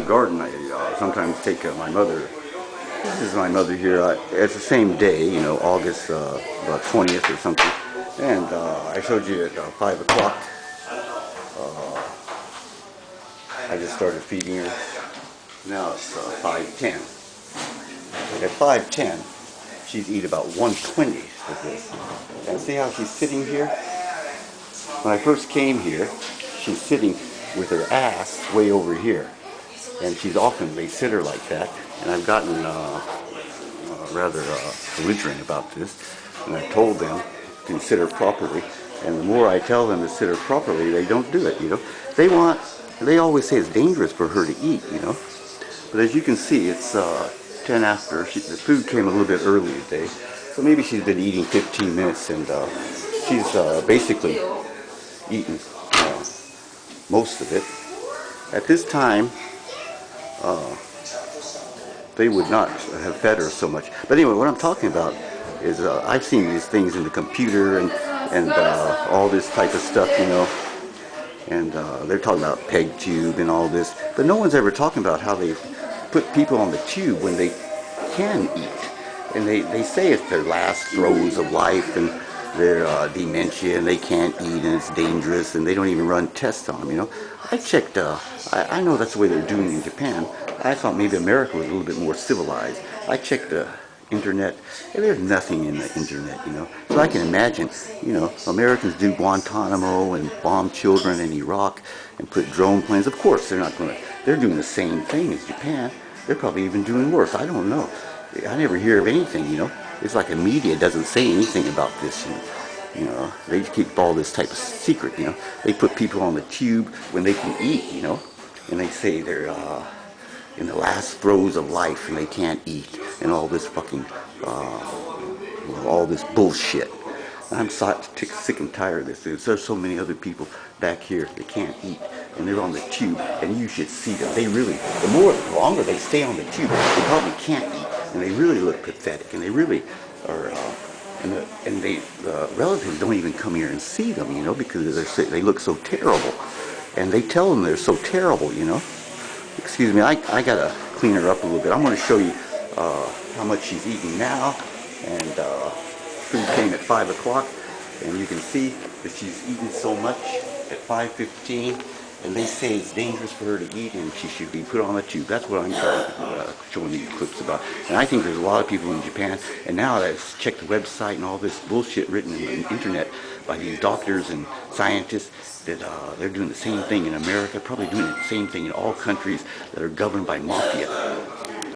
garden, I sometimes take my mother. This is my mother here. It's the same day, you know, August about 20th or something. And I showed you at 5 o'clock. I just started feeding her. Now it's 5:10. At 5:10, she's eat about 1/20 of this. And see how she's sitting here? When I first came here, she's sitting with her ass way over here. And she's often, they sit her like that. And I've gotten rather belligerent about this. And I've told them to sit her properly. And the more I tell them to sit her properly, they don't do it, you know. They always say it's dangerous for her to eat, you know. But as you can see, it's 10 after. The food came a little bit early today. So maybe she's been eating 15 minutes, and she's basically eaten most of it. At this time, they would not have fed her so much. But anyway, what I'm talking about is I've seen these things in the computer and all this type of stuff, you know. And they're talking about peg tube and all this. But no one's ever talking about how they put people on the tube when they can eat. And they say it's their last throes of life and their dementia and they can't eat and it's dangerous and they don't even run tests on them, you know. I checked, I know that's the way they're doing in Japan. I thought maybe America was a little bit more civilized. I checked the internet and there's nothing in the internet, you know. So I can imagine, you know, Americans do Guantanamo and bomb children in Iraq and put drone planes. Of course, they're doing the same thing as Japan. They're probably even doing worse. I don't know. I never hear of anything, you know. It's like the media doesn't say anything about this, you know. They keep all this type of secret, you know. They put people on the tube when they can eat, you know. And they say they're in the last throes of life and they can't eat and all this fucking, all this bullshit. I'm sick and tired of this. There's so many other people back here that can't eat and they're on the tube and you should see them. They really, the longer they stay on the tube, they probably can't eat and they really look pathetic and they really are, and the relatives don't even come here and see them, you know, because they look so terrible. And they tell them they're so terrible, you know. Excuse me, I gotta clean her up a little bit. I'm gonna show you how much she's eating now. And food came at 5 o'clock. And you can see that she's eating so much at 5:15. And they say it's dangerous for her to eat and she should be put on a tube. That's what I'm showing these clips about. And I think there's a lot of people in Japan. And now I've checked the website and all this bullshit written in the internet by these doctors and scientists that they're doing the same thing in America, probably doing the same thing in all countries that are governed by mafia.